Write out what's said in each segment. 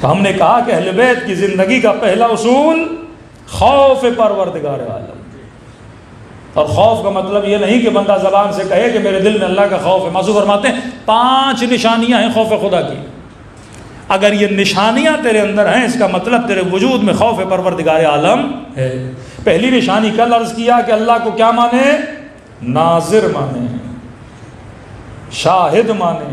تو ہم نے کہا کہ اہل بیت کی زندگی کا پہلا اصول خوف پروردگار عالم. اور خوف کا مطلب یہ نہیں کہ بندہ زبان سے کہے کہ میرے دل میں اللہ کا خوف ہے. موضوع فرماتے ہیں 5 نشانیاں ہیں خوف خدا کی. اگر یہ نشانیاں تیرے اندر ہیں اس کا مطلب تیرے وجود میں خوف پروردگار عالم ہے. پہلی نشانی کل عرض کیا کہ اللہ کو کیا مانے؟ ناظر مانے، شاہد مانے،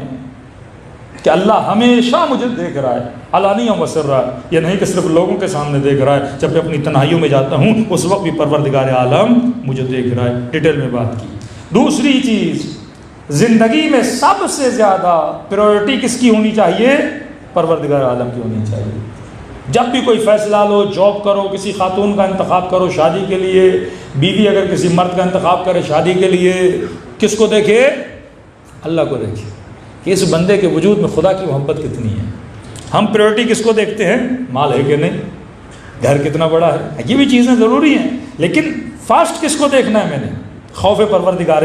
کہ اللہ ہمیشہ مجھے دیکھ رہا ہے، علانیہ و سرا. یہ نہیں کہ صرف لوگوں کے سامنے دیکھ رہا ہے، جب میں اپنی تنہائیوں میں جاتا ہوں اس وقت بھی پروردگار عالم مجھے دیکھ رہا ہے. ڈیٹیل میں بات کی. دوسری چیز، زندگی میں سب سے زیادہ پریورٹی کس کی ہونی چاہیے؟ پروردگار عالم کی ہونی چاہیے. جب بھی کوئی فیصلہ لو، جاب کرو، کسی خاتون کا انتخاب کرو شادی کے لیے، بیوی اگر کسی مرد کا انتخاب کرے شادی کے لیے، کس کو دیکھے؟ اللہ کو دیکھے کہ اس بندے کے وجود میں خدا کی محبت کتنی ہے. ہم پریورٹی کس کو دیکھتے ہیں؟ مال ہے کہ نہیں، گھر کتنا بڑا ہے، یہ بھی چیزیں ضروری ہیں، لیکن فاسٹ کس کو دیکھنا ہے؟ میں نے خوف پروردگار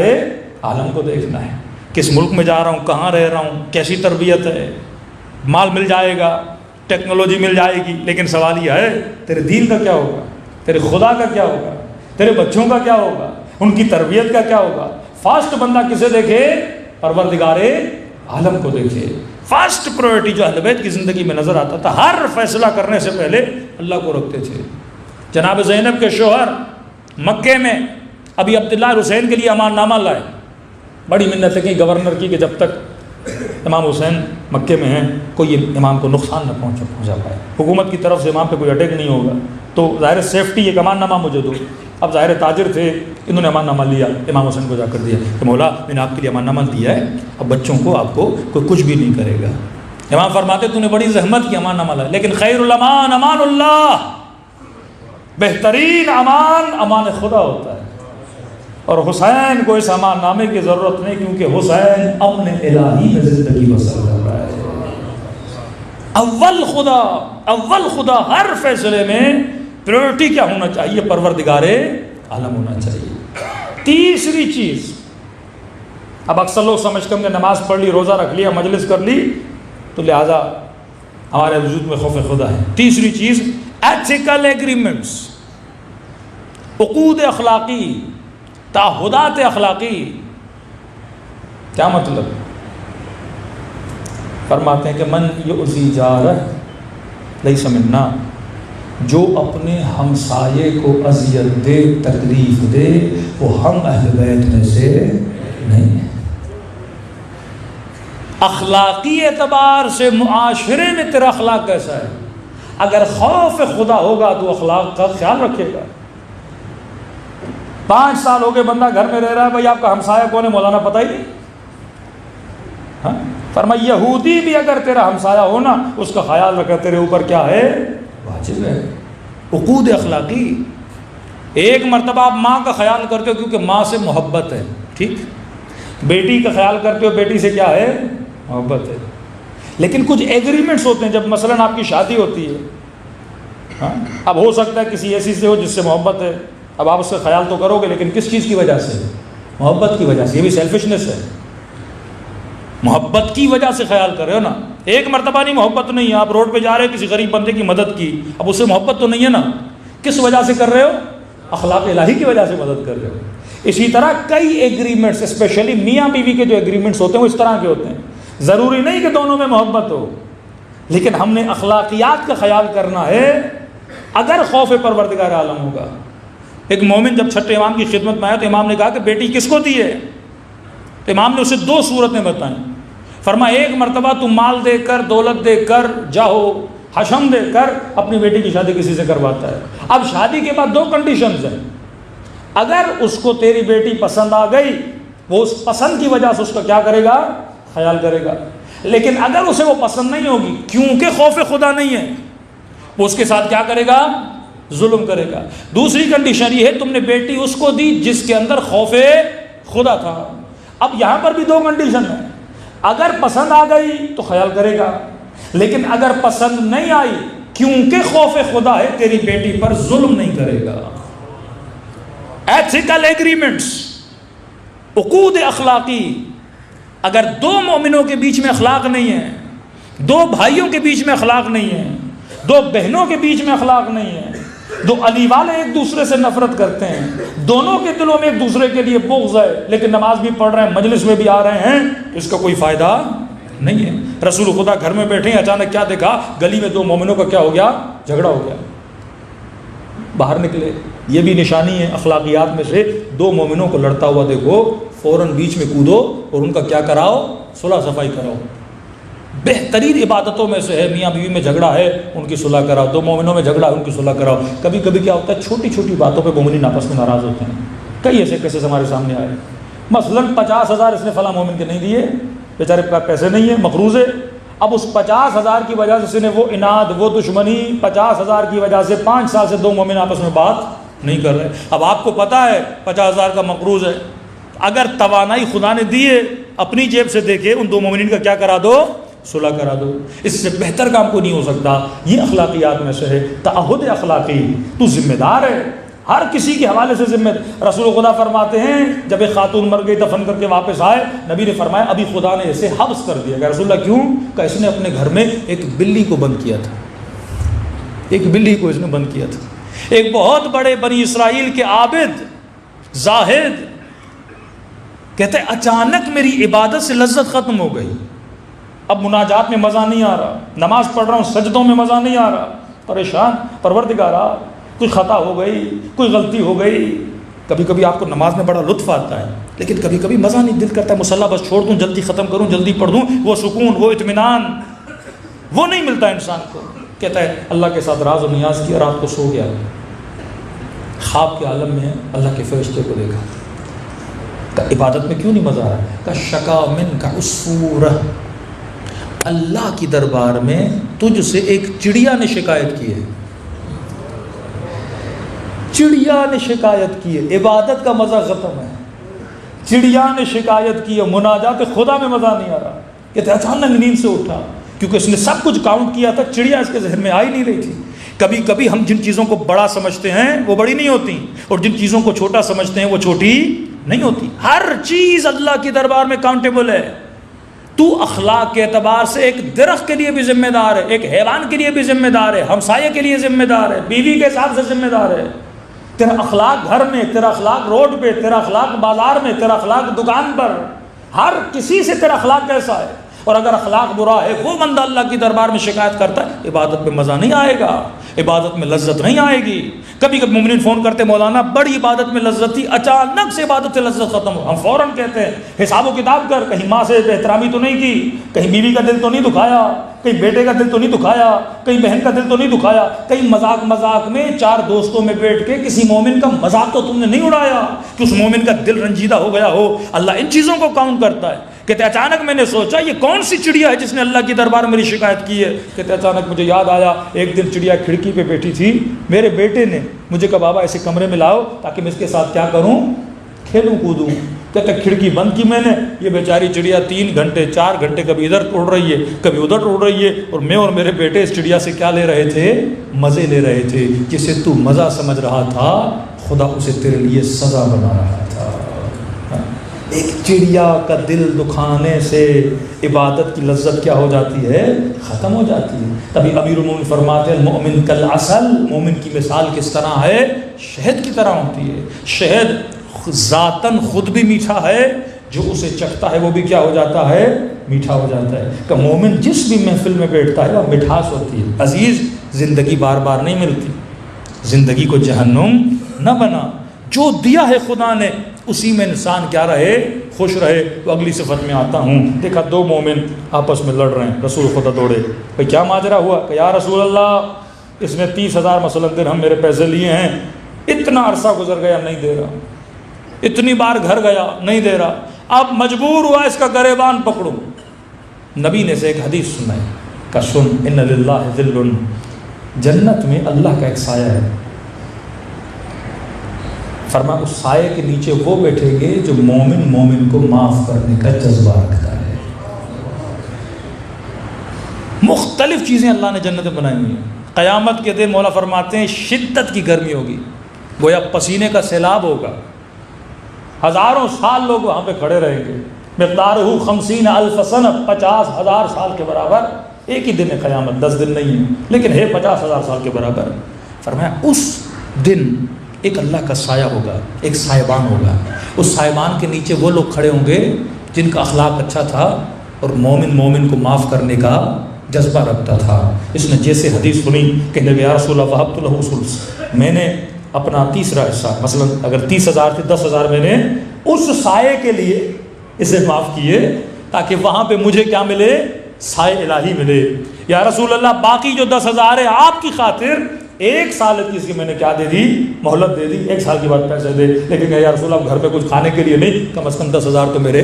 عالم کو دیکھنا ہے. کس ملک میں جا رہا ہوں، کہاں رہ رہا ہوں، کیسی تربیت ہے. مال مل جائے گا، ٹیکنالوجی مل جائے گی، لیکن سوال یہ ہے تیرے دین کا کیا ہوگا، تیرے خدا کا کیا ہوگا، تیرے بچوں کا کیا ہوگا، ان کی تربیت کا کیا ہوگا. فاسٹ بندہ کسے دیکھے؟ پروردگار عالم کو دیکھے. فاسٹ پرائرٹی جو اہل بیت کی زندگی میں نظر آتا تھا، ہر فیصلہ کرنے سے پہلے اللہ کو رکھتے تھے. جناب زینب کے شوہر مکے میں ابھی عبداللہ حسین کے لیے امان نامہ لائے. بڑی منتیں کی گورنر کی کہ جب تک امام حسین مکے میں ہیں کوئی امام کو نقصان نہ پہنچا پائے، حکومت کی طرف سے امام پہ کوئی اٹیک نہیں ہوگا، تو ظاہر سیفٹی ایک امان نامہ مجھے دو. اب ظاہر تاجر تھے، انہوں نے امان نامہ لیا، امام حسین کو جا کر دیا کہ مولا میں نے آپ کے لیے امان نامہ دیا ہے، اب بچوں کو آپ کو کوئی کچھ بھی نہیں کرے گا. امام فرماتے تو نے بڑی زحمت کی امان نامہ لایا، لیکن خیر الامان امان اللہ، بہترین امان امان خدا ہوتا ہے. اور حسین کو اس امان نامے کی ضرورت نہیں، کیونکہ حسین امن الہی میں زندگی بسر کر رہا ہے. اول خدا ہر فیصلے میں پریورٹی کیا ہونا چاہیے؟ پروردگار عالم ہونا چاہیے. تیسری چیز، اب اکثر لوگ سمجھتے ہیں کہ نماز پڑھ لی، روزہ رکھ لیا، مجلس کر لی تو لہٰذا ہمارے وجود میں خوف خدا ہے. تیسری چیز ایتھیکل ایگریمنٹس، عقود اخلاقی، تعہدات اخلاقی. کیا مطلب؟ فرماتے ہیں کہ من یؤذی جارہ لیس منا، جو اپنے ہمسائے کو اذیت دے، تکلیف دے، وہ ہم اہل بیت میں سے نہیں ہے. اخلاقی اعتبار سے معاشرے میں تیرا اخلاق کیسا ہے؟ اگر خوف خدا ہوگا تو اخلاق کا خیال رکھے گا. 5 سال ہو گئے بندہ گھر میں رہ رہا ہے، بھائی آپ کا ہمسایہ کون ہے مولانا پتہ ہی نہیں. ہاں فرمایا یہودی بھی اگر تیرا ہمسایہ ہو نا، اس کا خیال رکھا، تیرے اوپر کیا ہے؟ واجب ہے. عقود اخلاقی. ایک مرتبہ آپ ماں کا خیال کرتے ہو کیونکہ ماں سے محبت ہے، ٹھیک. بیٹی کا خیال کرتے ہو، بیٹی سے کیا ہے؟ محبت ہے. لیکن کچھ ایگریمنٹس ہوتے ہیں، جب مثلاً آپ کی شادی ہوتی ہے، ہاں اب ہو سکتا ہے کسی ایسی سے ہو جس سے محبت ہے، اب آپ اس کا خیال تو کرو گے، لیکن کس چیز کی وجہ سے؟ محبت کی وجہ سے. یہ بھی سیلفشنس ہے. محبت کی وجہ سے خیال کر رہے ہو نا. ایک مرتبہ نہیں، محبت نہیں ہے، آپ روڈ پہ جا رہے ہو، کسی غریب بندے کی مدد کی، اب اس سے محبت تو نہیں ہے نا. کس وجہ سے کر رہے ہو؟ اخلاق الہی کی وجہ سے مدد کر رہے ہو. اسی طرح کئی ایگریمنٹس، اسپیشلی میاں بیوی کے جو ایگریمنٹس ہوتے ہیں وہ اس طرح کے ہوتے ہیں. ضروری نہیں کہ دونوں میں محبت ہو، لیکن ہم نے اخلاقیات کا خیال کرنا ہے. اگر خوف پروردگار عالم ہوگا. ایک مومن جب چھٹے امام کی خدمت میں آیا تو امام نے کہا کہ بیٹی کس کو دی ہے؟ تو امام نے اسے 2 صورتیں بتائیں. فرمایا ایک مرتبہ تم مال دے کر، دولت دے کر، جاہو حشم دے کر اپنی بیٹی کی شادی کسی سے کرواتا ہے. اب شادی کے بعد 2 کنڈیشنز ہیں. اگر اس کو تیری بیٹی پسند آ گئی، وہ اس پسند کی وجہ سے اس کا کیا کرے گا؟ خیال کرے گا. لیکن اگر اسے وہ پسند نہیں ہوگی، کیونکہ خوف خدا نہیں ہے، وہ اس کے ساتھ کیا کرے گا؟ ظلم کرے گا. دوسری کنڈیشن یہ ہے تم نے بیٹی اس کو دی جس کے اندر خوف خدا تھا. اب یہاں پر بھی 2 کنڈیشن ہیں. اگر پسند آ گئی تو خیال کرے گا، لیکن اگر پسند نہیں آئی، کیونکہ خوف خدا ہے، تیری بیٹی پر ظلم نہیں کرے گا. ایتھیکل ایگریمنٹس، عقود اخلاقی. اگر 2 مومنوں کے بیچ میں اخلاق نہیں ہے، دو بھائیوں کے بیچ میں اخلاق نہیں ہے، دو بہنوں کے بیچ میں اخلاق نہیں ہے، دو علی والے ایک دوسرے سے نفرت کرتے ہیں، دونوں کے دلوں میں ایک دوسرے کے لیے بغض ہے، لیکن نماز بھی پڑھ رہے ہیں، مجلس میں بھی آ رہے ہیں، اس کا کوئی فائدہ نہیں ہے۔ رسول خدا گھر میں بیٹھے ہیں، اچانک کیا دیکھا؟ گلی میں دو مومنوں کا کیا ہو گیا؟ جھگڑا ہو گیا۔ باہر نکلے، یہ بھی نشانی ہے اخلاقیات میں سے، دو مومنوں کو لڑتا ہوا دیکھو، فوراً بیچ میں کودو اور ان کا کیا کراؤ؟ صلح صفائی کراؤ۔ بہترین عبادتوں میں سے ہے، میاں بیوی میں جھگڑا ہے ان کی صلح کراؤ، دو مومنوں میں جھگڑا ہے ان کی صلح کراؤ۔ کبھی کبھی کیا ہوتا ہے، چھوٹی چھوٹی باتوں پہ مومنین آپس میں ناراض ہوتے ہیں۔ کئی ایسے کیسز ہمارے سامنے آئے، مثلاً 50,000 اس نے فلاں مومن کے نہیں دیے، بیچارے کے پاس پیسے نہیں ہیں، مقروض ہے، اب اس 50,000 کی وجہ سے اس نے وہ اناد، وہ دشمنی، 50,000 کی وجہ سے 5 سال سے دو مومن آپس میں بات نہیں کر رہے۔ اب آپ کو پتا ہے 50,000 کا مقروض ہے، اگر توانائی خدا نے دیے اپنی جیب سے دے کے ان دو مومنین کا کیا کرا دو؟ صلح کرا دو۔ اس سے بہتر کام کو نہیں ہو سکتا۔ یہ اخلاقیات میں سے ہے، تعہد اخلاقی، تو ذمہ دار ہے، ہر کسی کے حوالے سے ذمہ۔ رسول خدا فرماتے ہیں جب ایک خاتون مر گئی، دفن کر کے واپس آئے، نبی نے فرمایا ابھی خدا نے اسے حبس کر دیا۔ کہ رسول اللہ کیوں؟ کہ اس نے اپنے گھر میں ایک بلی کو بند کیا تھا، ایک بلی کو اس نے بند کیا تھا۔ ایک بہت بڑے بنی اسرائیل کے عابد زاہد کہتے ہیں اچانک میری عبادت سے لذت ختم ہو گئی، اب مناجات میں مزہ نہیں آ رہا، نماز پڑھ رہا ہوں سجدوں میں مزہ نہیں آ رہا، پریشان، پروردگارا کوئی خطا ہو گئی، کوئی غلطی ہو گئی۔ کبھی کبھی آپ کو نماز میں بڑا لطف آتا ہے، لیکن کبھی کبھی مزہ نہیں، دل کرتا ہے مصلی بس چھوڑ دوں، جلدی ختم کروں، جلدی پڑھ دوں، وہ سکون، وہ اطمینان وہ نہیں ملتا انسان کو۔ کہتا ہے اللہ کے ساتھ راز و نیاز کیا، رات کو سو گیا، خواب کے عالم میں اللہ کے فرشتے کو دیکھا، کہ عبادت میں کیوں نہیں مزہ آ رہا؟ کہ شکا من کا عصفور، اللہ کی دربار میں تجھ سے ایک چڑیا نے شکایت کی ہے، چڑیا نے شکایت کی ہے، عبادت کا مزہ ختم ہے، چڑیا نے شکایت کی ہے، مناجات خدا میں مزہ نہیں آ رہا۔ کہتے اچانک نیند سے اٹھا، کیونکہ اس نے سب کچھ کاؤنٹ کیا تھا، چڑیا اس کے ذہن میں آئی نہیں رہی تھی۔ کبھی کبھی ہم جن چیزوں کو بڑا سمجھتے ہیں وہ بڑی نہیں ہوتی، اور جن چیزوں کو چھوٹا سمجھتے ہیں وہ چھوٹی نہیں ہوتی۔ ہر چیز اللہ کے دربار میں کاؤنٹیبل ہے۔ تو اخلاق کے اعتبار سے ایک درخت کے لیے بھی ذمہ دار ہے، ایک حیوان کے لیے بھی ذمہ دار ہے، ہمسائے کے لیے ذمہ دار ہے، بیوی کے حساب سے ذمہ دار ہے۔ تیرا اخلاق گھر میں، تیرا اخلاق روڈ پہ، تیرا اخلاق بازار میں، تیرا اخلاق دکان پر، ہر کسی سے تیرا اخلاق کیسا ہے؟ اور اگر اخلاق برا ہے، وہ بندہ اللہ کی دربار میں شکایت کرتا ہے، عبادت میں مزہ نہیں آئے گا، عبادت میں لذت نہیں آئے گی۔ کبھی کبھی مومنین فون کرتے مولانا بڑی عبادت میں لذت تھی، اچانک سے عبادت سے لذت ختم ہو، ہم فوراً کہتے ہیں حساب و کتاب کر، کہیں ماں سے بے احترامی تو نہیں کی، کہیں بیوی کا دل تو نہیں دکھایا، کہیں بیٹے کا دل تو نہیں دکھایا، کہیں بہن کا دل تو نہیں دکھایا، کہیں مذاق میں 4 دوستوں میں بیٹھ کے کسی مومن کا مذاق تو تم نے نہیں اڑایا کہ اس مومن کا دل رنجیدہ ہو گیا ہو۔ اللہ ان چیزوں کو کاؤنٹ کرتا ہے۔ کہتے اچانک میں نے سوچا یہ کون سی چڑیا ہے جس نے اللہ کی دربار میں میری شکایت کی ہے؟ کہتے اچانک مجھے یاد آیا، ایک دن چڑیا کھڑکی پہ بیٹھی تھی، میرے بیٹے نے مجھے کہا بابا ایسے کمرے میں لاؤ تاکہ میں اس کے ساتھ کیا کروں، کھیلوں کودوں۔ کہتے کھڑکی بند کی میں نے، یہ بیچاری چڑیا 3 گھنٹے 4 گھنٹے کبھی ادھر اڑ رہی ہے کبھی ادھر اڑ رہی ہے، اور میں اور میرے بیٹے اس چڑیا سے کیا لے رہے تھے؟ مزے لے رہے تھے۔ جسے تو مزہ سمجھ رہا تھا خدا اسے تیرے لیے سزا بنا رہا تھا۔ ایک چڑیا کا دل دکھانے سے عبادت کی لذت کیا ہو جاتی ہے؟ ختم ہو جاتی ہے۔ تبھی امیر المومنین فرماتے ہیں المؤمن کالعسل، مومن کی مثال کس طرح ہے؟ شہد کی طرح ہوتی ہے۔ شہد ذاتاً خود بھی میٹھا ہے، جو اسے چکھتا ہے وہ بھی کیا ہو جاتا ہے؟ میٹھا ہو جاتا ہے۔ کہ مومن جس بھی محفل میں بیٹھتا ہے وہ مٹھاس ہوتی ہے۔ عزیز زندگی بار بار نہیں ملتی، زندگی کو جہنم نہ بنا، جو دیا ہے خدا نے اسی میں انسان کیا رہے؟ خوش رہے۔ تو اگلی صفت میں آتا ہوں، دیکھا 2 مومن آپس میں لڑ رہے ہیں، رسول خدا دوڑے، بھئی کیا ماجرا ہوا؟ کہ یا رسول اللہ اس نے 30,000 مثلا درہم میرے پیسے لیے ہیں، اتنا عرصہ گزر گیا نہیں دے رہا، اتنی بار گھر گیا نہیں دے رہا، اب مجبور ہوا اس کا گریبان پکڑوں۔ نبی نے سے ایک حدیث سنائی کہ سن ان للہ ذل، جنت میں اللہ کا ایک سایہ ہے، فرما اس سائے کے نیچے وہ بیٹھیں گے جو مومن کو معاف کرنے کا جذبہ رکھتا ہے۔ مختلف چیزیں اللہ نے جنت میں بنائی ہیں۔ قیامت کے دن مولا فرماتے ہیں شدت کی گرمی ہوگی، گویا پسینے کا سیلاب ہوگا، ہزاروں سال لوگ وہاں پہ کھڑے رہیں گے، مقدارہ 50,000 سنہ، 50,000 سال کے برابر ایک ہی دن ہے قیامت، 10 دن نہیں ہے، لیکن ہے 50,000 سال کے برابر۔ فرمایا اس دن ایک اللہ کا سایہ ہوگا، ایک سائبان ہوگا، اس سائبان کے نیچے وہ لوگ کھڑے ہوں گے جن کا اخلاق اچھا تھا اور مومن کو معاف کرنے کا جذبہ رکھتا تھا۔ اس نے جیسے حدیث سنی کہ نبی یا رسول اللہ وہبت لہ ثلث، میں نے اپنا تیسرا حصہ، مثلا اگر 30,000 تھے 10,000 میں نے اس سائے کے لیے اسے معاف کیے تاکہ وہاں پہ مجھے کیا ملے؟ سائے الہی ملے۔ یا رسول اللہ باقی جو 10,000 ہے آپ کی خاطر 1 سال کی اس کی میں نے کیا دے دی؟ مہلت دے دی، 1 سال کے بعد پیسے دے، لیکن یا رسول اللہ گھر پہ کچھ کھانے کے لیے نہیں، کم از کم 10,000 تو میرے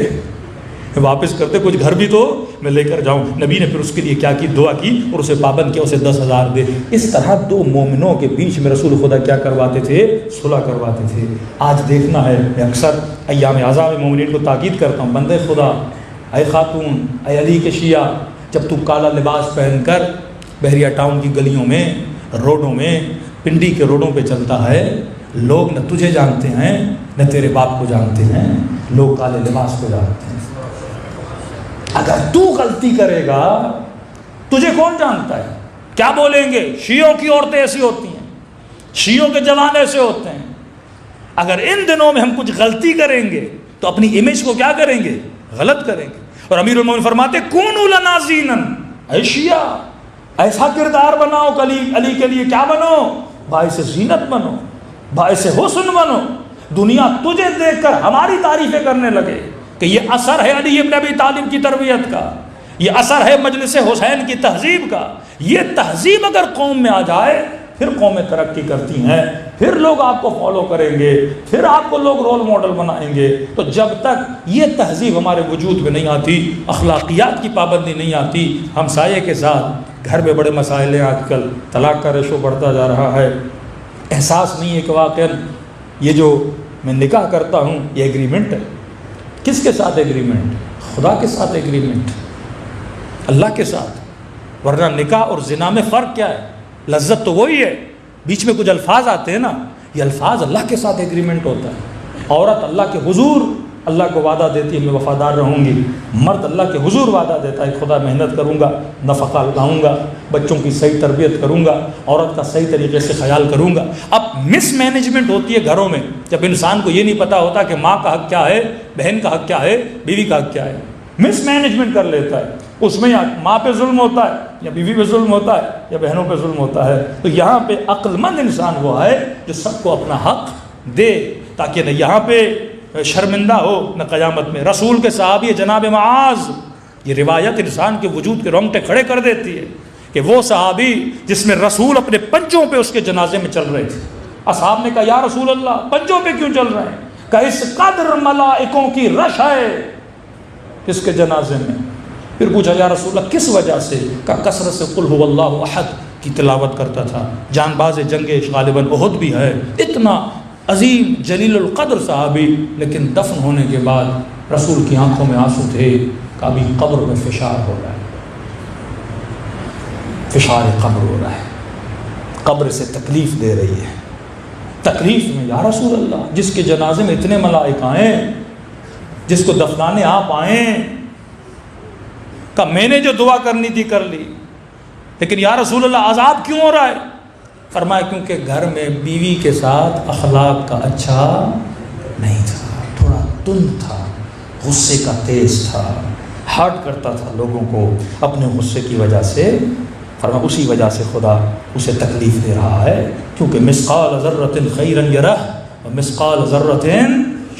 واپس کرتے، کچھ گھر بھی تو میں لے کر جاؤں۔ نبی نے پھر اس کے لیے کیا کی؟ دعا کی اور اسے پابند کیا، اسے 10,000 دے۔ اس طرح دو مومنوں کے بیچ میں رسول خدا کیا کرواتے تھے؟ صلح کرواتے تھے۔ آج دیکھنا ہے، میں اکثر ایام اعظام مومنین کو تاکید کرتا ہوں، بندے خدا، اے خاتون، اے علی کے شیعہ، جب تو کالا لباس پہن کر بحریہ ٹاؤن کی گلیوں میں، روڈوں میں، پنڈی کے روڈوں پہ چلتا ہے، لوگ نہ تجھے جانتے ہیں نہ تیرے باپ کو جانتے ہیں، لوگ کالے لباس کو جانتے ہیں۔ اگر تو غلطی کرے گا تجھے کون جانتا ہے؟ کیا بولیں گے؟ شیعوں کی عورتیں ایسی ہوتی ہیں، شیعوں کے جوان ایسے ہوتے ہیں۔ اگر ان دنوں میں ہم کچھ غلطی کریں گے تو اپنی امیج کو کیا کریں گے؟ غلط کریں گے۔ اور امیر المومنین فرماتے کونوا لنا زینا، اے شیعہ ایسا کردار بناؤ، علی کے لیے کیا بنو؟ باعث زینت بنو، باعث حسن بنو، دنیا تجھے دیکھ کر ہماری تعریفیں کرنے لگے کہ یہ اثر ہے علی ابن ابی طالب کی تربیت کا، یہ اثر ہے مجلس حسین کی تہذیب کا۔ یہ تہذیب اگر قوم میں آ جائے پھر قومیں ترقی کرتی ہیں، پھر لوگ آپ کو فالو کریں گے، پھر آپ کو لوگ رول ماڈل بنائیں گے۔ تو جب تک یہ تہذیب ہمارے وجود میں نہیں آتی، اخلاقیات کی پابندی نہیں آتی، ہم سایے کے ساتھ گھر میں بڑے مسائل ہیں، آج کل طلاق کا ریشو بڑھتا جا رہا ہے، احساس نہیں ہے کہ واقعاً یہ جو میں نکاح کرتا ہوں یہ ایگریمنٹ ہے۔ کس کے ساتھ ایگریمنٹ؟ خدا کے ساتھ ایگریمنٹ، اللہ کے ساتھ۔ ورنہ نکاح اور زنا میں فرق کیا ہے؟ لذت تو وہی ہے، بیچ میں کچھ الفاظ آتے ہیں نا، یہ الفاظ اللہ کے ساتھ ایگریمنٹ ہوتا ہے۔ عورت اللہ کے حضور اللہ کو وعدہ دیتی ہے میں وفادار رہوں گی، مرد اللہ کے حضور وعدہ دیتا ہے خدا محنت کروں گا، نفقہ لگاؤں گا، بچوں کی صحیح تربیت کروں گا، عورت کا صحیح طریقے سے خیال کروں گا۔ اب مس مینجمنٹ ہوتی ہے گھروں میں، جب انسان کو یہ نہیں پتہ ہوتا کہ ماں کا حق کیا ہے، بہن کا حق کیا ہے، بیوی کا حق کیا ہے، مس مینجمنٹ کر لیتا ہے، اس میں یا ماں پہ ظلم ہوتا ہے یا بیوی پہ ظلم ہوتا ہے یا بہنوں پہ ظلم ہوتا ہے۔ تو یہاں پہ عقل مند انسان وہ ہے جو سب کو اپنا حق دے، تاکہ نہ یہاں پہ شرمندہ ہو نہ قیامت میں۔ رسول کے صحابی جناب معاذ، یہ روایت انسان کے وجود کے رونگٹے کھڑے کر دیتی ہے کہ وہ صحابی جس میں رسول اپنے پنجوں پہ اس کے جنازے میں چل رہے تھے، اصحاب نے کہا یا رسول اللہ پنجوں پہ کیوں چل رہے ہیں؟ کہ اس قدر ملائکوں کی رش ہے اس کے جنازے میں۔ پھر پوچھا یا رسول اللہ کس وجہ سے؟ کہ کثرت سے قل هو اللہ احد کی تلاوت کرتا تھا، جان باز جنگ غالباً احد بھی ہے، اتنا عظیم جلیل القدر صحابی، لیکن دفن ہونے کے بعد رسول کی آنکھوں میں آنسو تھے کہ ابھی قبر میں فشار ہو رہا ہے، فشار قبر ہو رہا ہے، قبر سے تکلیف دے رہی ہے۔ تکلیف میں یا رسول اللہ جس کے جنازے میں اتنے ملائکہ آئیں، جس کو دفنانے آپ آئیں، کہ میں نے جو دعا کرنی تھی کر لی، لیکن یا رسول اللہ عذاب کیوں ہو رہا ہے؟ فرمایا کیونکہ گھر میں بیوی کے ساتھ اخلاق کا اچھا نہیں تھا، تھوڑا تند تھا، غصے کا تیز تھا، ہارٹ کرتا تھا لوگوں کو اپنے غصے کی وجہ سے۔ فرمایا اسی وجہ سے خدا اسے تکلیف دے رہا ہے، کیونکہ مثقال ذرۃ خیرا یرہ ومثقال ذرۃ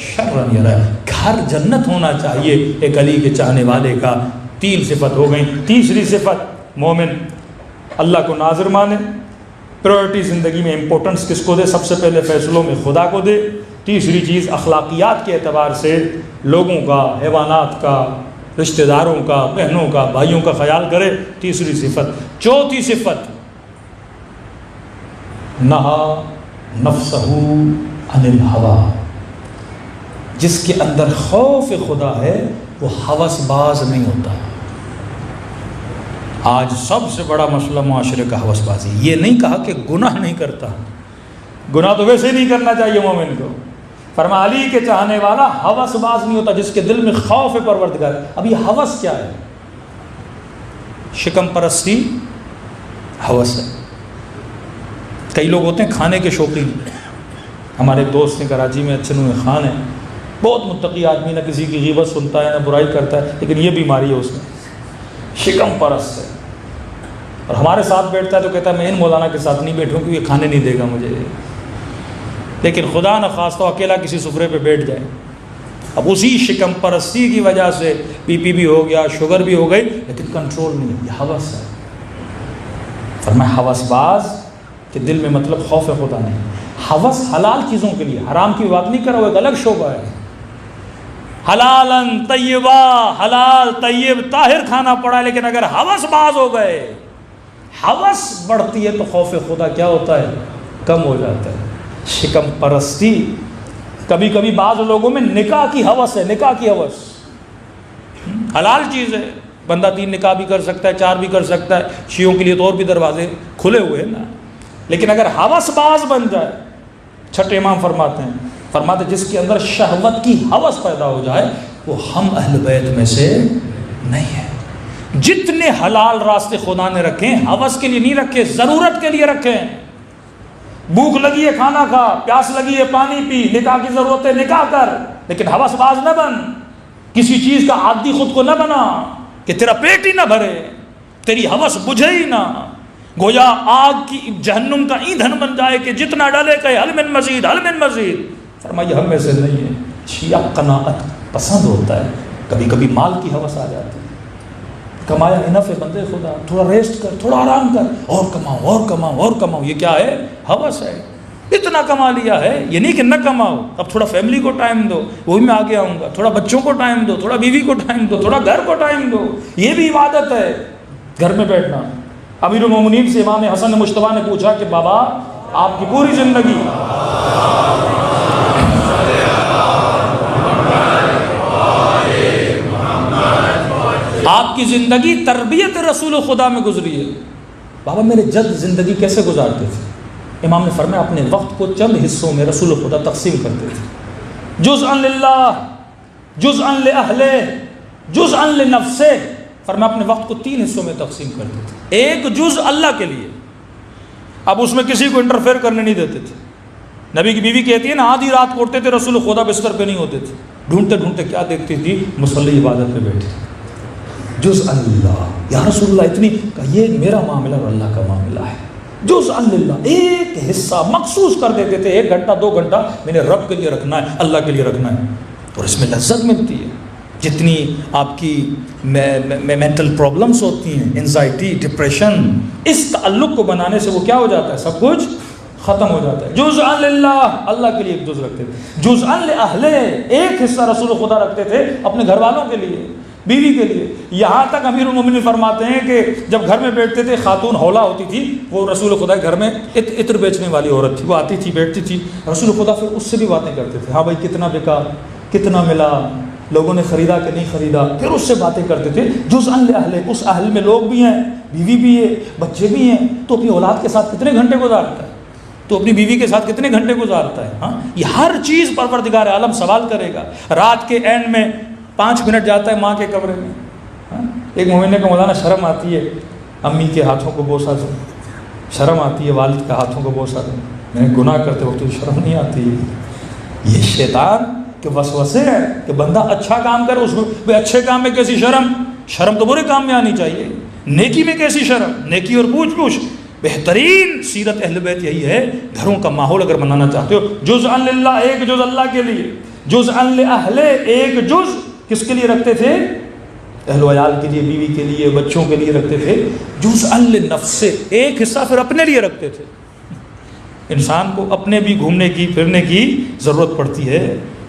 شرا یرہ۔ گھر جنت ہونا چاہیے ایک علی کے چاہنے والے کا۔ 3 صفت ہو گئیں۔ تیسری صفت، مومن اللہ کو ناظر مانے، پریورٹی زندگی میں امپورٹنس کس کو دے؟ سب سے پہلے فیصلوں میں خدا کو دے۔ تیسری چیز اخلاقیات کے اعتبار سے لوگوں کا، حیوانات کا، رشتہ داروں کا، بہنوں کا، بھائیوں کا خیال کرے۔ تیسری صفت۔ چوتھی صفت، نہا نفسہ عن الہویٰ، جس کے اندر خوف خدا ہے وہ ہوس باز نہیں ہوتا۔ آج سب سے بڑا مسئلہ معاشرے کا ہوس بازی۔ یہ نہیں کہا کہ گناہ نہیں کرتا، گناہ تو ویسے ہی نہیں کرنا چاہیے مومن کو۔ فرمایا علی کے چاہنے والا ہوس باز نہیں ہوتا، جس کے دل میں خوف پروردگار۔ اب یہ ہوس کیا ہے؟ شکم پرستی ہوس ہے. کئی لوگ ہوتے ہیں کھانے کے شوقین. ہمارے ایک دوست ہیں کراچی میں، اچھے نوح خان ہیں، بہت متقی آدمی، نہ کسی کی غیبت سنتا ہے نہ برائی کرتا ہے، لیکن یہ بیماری ہے اس میں، شکم پرست ہے. اور ہمارے ساتھ بیٹھتا ہے تو کہتا ہے میں ان مولانا کے ساتھ نہیں بیٹھوں کیونکہ یہ کھانے نہیں دے گا مجھے. لیکن خدا نخواستہ اکیلا کسی سفرے پہ بیٹھ جائے. اب اسی شکم پرستی کی وجہ سے بی پی بھی ہو گیا، شوگر بھی ہو گئی، لیکن کنٹرول نہیں. یہ ہوس ہے. فرمایا ہوس باز کہ دل میں مطلب خوف خدا نہیں. ہوس حلال چیزوں کے لیے، حرام کی بات نہیں کر رہا، وہ ایک الگ شعبہ ہے. حلالن طیبہ، حلال طیب طاہر کھانا پڑا، لیکن اگر ہوس باز ہو گئے، ہوس بڑھتی ہے تو خوف خدا کیا ہوتا ہے؟ کم ہو جاتا ہے. شکم پرستی. کبھی کبھی بعض لوگوں میں نکاح کی ہوس ہے، نکاح کی ہوس حلال چیز ہے، بندہ 3 نکاح بھی کر سکتا ہے، 4 بھی کر سکتا ہے، شیعوں کے لیے تو اور بھی دروازے کھلے ہوئے ہیں نا. لیکن اگر ہوس باز بن جائے، چھٹے امام فرماتے جس کے اندر شہوت کی ہوس پیدا ہو جائے وہ ہم اہل بیت میں سے نہیں ہے. جتنے حلال راستے خدا نے رکھے ہوس کے لیے نہیں رکھے، ضرورت کے لیے رکھے. بھوک لگی ہے کھانا کھا، پیاس لگی ہے پانی پی، نکاح کی ضرورت ہے نکاح کر، لیکن ہوس باز نہ بن. کسی چیز کا عادی خود کو نہ بنا کہ تیرا پیٹ ہی نہ بھرے، تیری ہوس بجھے ہی نہ، گویا آگ کی جہنم کا ایندھن بن جائے کہ جتنا ڈالے کہ حل من مزید حل من مزید. فرمایا ہم میں سے نہیں ہے. شیعہ قناعت پسند ہوتا ہے. کبھی کبھی مال کی ہوس آ جاتی ہے، کمایا انف ہے بندے خدا، تھوڑا ریسٹ کر، تھوڑا آرام کر، اور کماؤ اور کماؤ اور کماؤ. یہ کیا ہے؟ ہوس ہے. اتنا کما لیا ہے، یہ نہیں کہ نہ کماؤ، اب تھوڑا فیملی کو ٹائم دو، وہی میں آگے آؤں گا، تھوڑا بچوں کو ٹائم دو، تھوڑا بیوی کو ٹائم دو، تھوڑا گھر کو ٹائم دو. یہ بھی عبادت ہے، گھر میں بیٹھنا. امیر المومنین سے امام حسن مجتبیٰ نے پوچھا کہ بابا آپ کی پوری زندگی آپ کی زندگی تربیت رسول خدا میں گزری ہے. بابا میرے جد زندگی کیسے گزارتے تھے؟ امام نے فرمایا اپنے وقت کو چند حصوں میں رسول خدا تقسیم کرتے تھے. جزءا للہ، جزءا لأہلہ، جزءا لنفسہ. فرمایا اپنے وقت کو 3 حصوں میں تقسیم کرتے تھے. ایک جز اللہ کے لیے، اب اس میں کسی کو انٹرفیئر کرنے نہیں دیتے تھے. نبی کی بیوی کہتی ہے نا آدھی رات کو اٹھتے تھے، رسول خدا بستر پہ نہیں ہوتے تھے. ڈھونڈتے ڈھونڈتے کیا دیکھتی تھی؟ مصلی عبادت پہ بیٹھے. جزءا للہ، یا رسول اللہ اتنی کہ یہ میرا معاملہ اور اللہ کا معاملہ ہے. جزءا للہ، ایک حصہ مخصوص کر دیتے تھے، 1 گھنٹہ 2 گھنٹہ میں نے رب کے لیے رکھنا ہے، اللہ کے لیے رکھنا ہے. اور اس میں لذت ملتی ہے. جتنی آپ کی مینٹل پرابلمس ہوتی ہیں، انزائٹی، ڈپریشن، اس تعلق کو بنانے سے وہ کیا ہو جاتا ہے؟ سب کچھ ختم ہو جاتا ہے. جزءا للہ، اللہ کے لیے ایک جز رکھتے تھے. جزءا لأہلہ، ایک حصہ رسول خدا رکھتے تھے اپنے گھر والوں کے لیے، بیوی کے لیے. یہاں تک امیر المومنین فرماتے ہیں کہ جب گھر میں بیٹھتے تھے، خاتون حولہ ہوتی تھی، وہ رسول خدا کے گھر میں عطر بیچنے والی عورت تھی، وہ آتی تھی بیٹھتی تھی، رسول خدا پھر اس سے بھی باتیں کرتے تھے. ہاں بھائی کتنا بکا، کتنا ملا، لوگوں نے خریدا کہ نہیں خریدا، پھر اس سے باتیں کرتے تھے. جزءا لأہلہ، اس اہل میں لوگ بھی ہیں، بیوی بھی ہے، بچے بھی ہیں، تو اپنی اولاد کے ساتھ کتنے گھنٹے گزارتا ہے، تو اپنی بیوی کے ساتھ کتنے گھنٹے گزارتا ہے. ہاں یہ ہر چیز پروردگار عالم سوال کرے گا. رات کے اینڈ میں 5 منٹ جاتا ہے ماں کے کمرے میں. ایک مومن کو مولانا شرم آتی ہے امی کے ہاتھوں کو بوسا دوں، شرم آتی ہے والد کے ہاتھوں کو بوسا دوں، میں گناہ کرتے وقت شرم نہیں آتی. یہ شیطان کے وسوسے ہیں کہ بندہ اچھا کام کرے، اس میں اچھے کام میں کیسی شرم؟ شرم تو برے کام میں آنی چاہیے. نیکی میں کیسی شرم؟ نیکی اور پوچھ پوچھ. بہترین سیرت اہل بیت یہی ہے. گھروں کا ماحول اگر بنانا چاہتے ہو، جزءا للہ، ایک جز اللہ کے لیے. جزءا لأہلہ، ایک جز کس کے لیے رکھتے تھے؟ اہل و عیال کے لیے، بیوی کے لیے، بچوں کے لیے رکھتے تھے. جزءا لنفسہ، ایک حصہ پھر اپنے لیے رکھتے تھے. انسان کو اپنے بھی گھومنے کی پھرنے کی ضرورت پڑتی ہے.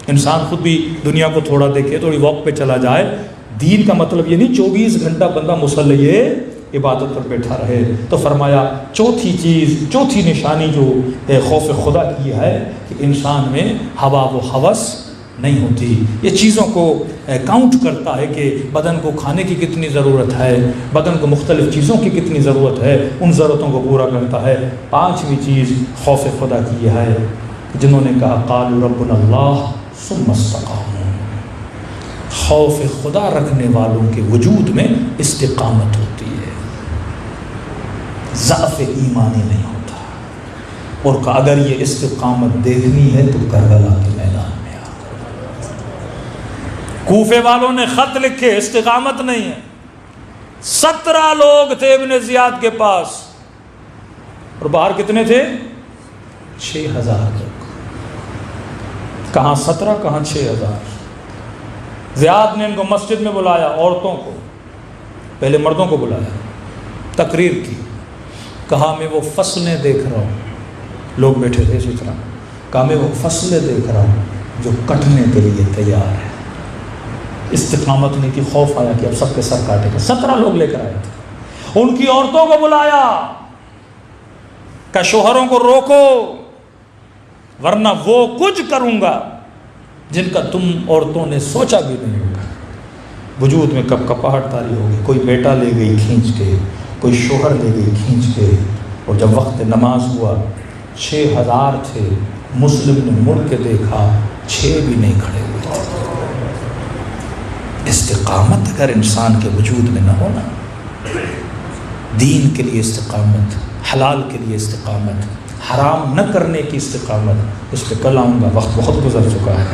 انسان خود بھی دنیا کو تھوڑا دیکھے، تھوڑی واک پہ چلا جائے. دین کا مطلب یہ نہیں 24 گھنٹہ بندہ مصلی عبادت پر بیٹھا رہے. تو فرمایا چوتھی چیز، چوتھی نشانی جو خوف خدا کی ہے کہ انسان میں ہوا و ہوس نہیں ہوتی. یہ چیزوں کو کاؤنٹ کرتا ہے کہ بدن کو کھانے کی کتنی ضرورت ہے، بدن کو مختلف چیزوں کی کتنی ضرورت ہے، ان ضرورتوں کو پورا کرتا ہے. 5ویں چیز خوف خدا کی یہ ہے جنہوں نے کہا قالوا ربنا اللہ ثم استقاموا. خوف خدا رکھنے والوں کے وجود میں استقامت ہوتی ہے. ضعف ایمانی نہیں ہوتا، اور کہ اگر یہ استقامت دیکھنی ہے تو کربلا کے میدان میں آ۔ کوفے والوں نے خط لکھے، استقامت نہیں ہے۔ 17 لوگ تھے ابن زیاد کے پاس، اور باہر کتنے تھے؟ 6000 لوگ۔ کہاں 17 کہاں 6000۔ زیاد نے ان کو مسجد میں بلایا، عورتوں کو، پہلے مردوں کو بلایا، تقریر کی، کہا میں وہ فصلیں دیکھ رہا ہوں، لوگ بیٹھے تھے اسی طرح، کہا میں وہ فصلیں دیکھ رہا ہوں جو کٹنے کے لیے تیار ہے۔ استقامت نہیں تھی، خوف آیا کہ اب سب کے سر کاٹے گا۔ 17 لوگ لے کر آئے تھے، ان کی عورتوں کو بلایا کہ شوہروں کو روکو ورنہ وہ کچھ کروں گا جن کا تم عورتوں نے سوچا بھی نہیں ہوگا۔ وجود میں کب کپاہٹ طاری ہوگی، کوئی بیٹا لے گئی کھینچ کے، کوئی شوہر لے گئی کھینچ کے، اور جب وقت نماز ہوا 6000 تھے، مسلم نے مڑ کے دیکھا 6 بھی نہیں کھڑے ہوئے تھے۔ استقامت اگر انسان کے وجود میں نہ ہونا، دین کے لیے استقامت، حلال کے لیے استقامت، حرام نہ کرنے کی استقامت، اس پہ کل آؤں گا، وقت بہت گزر چکا ہے۔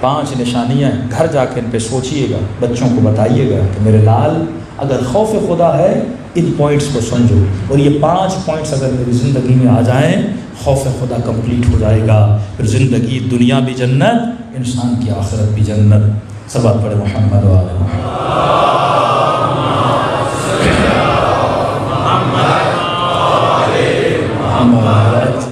5 نشانیاں گھر جا کے ان پہ سوچئے گا، بچوں کو بتائیے گا کہ میرے لال اگر خوف خدا ہے ان پوائنٹس کو سمجھو، اور یہ 5 پوائنٹس اگر میری زندگی میں آ جائیں خوف خدا کمپلیٹ ہو جائے گا، پھر زندگی دنیا بھی جنت، انسان کی آخرت بھی جنت۔ سبات پڑھے محمد و آل محمد۔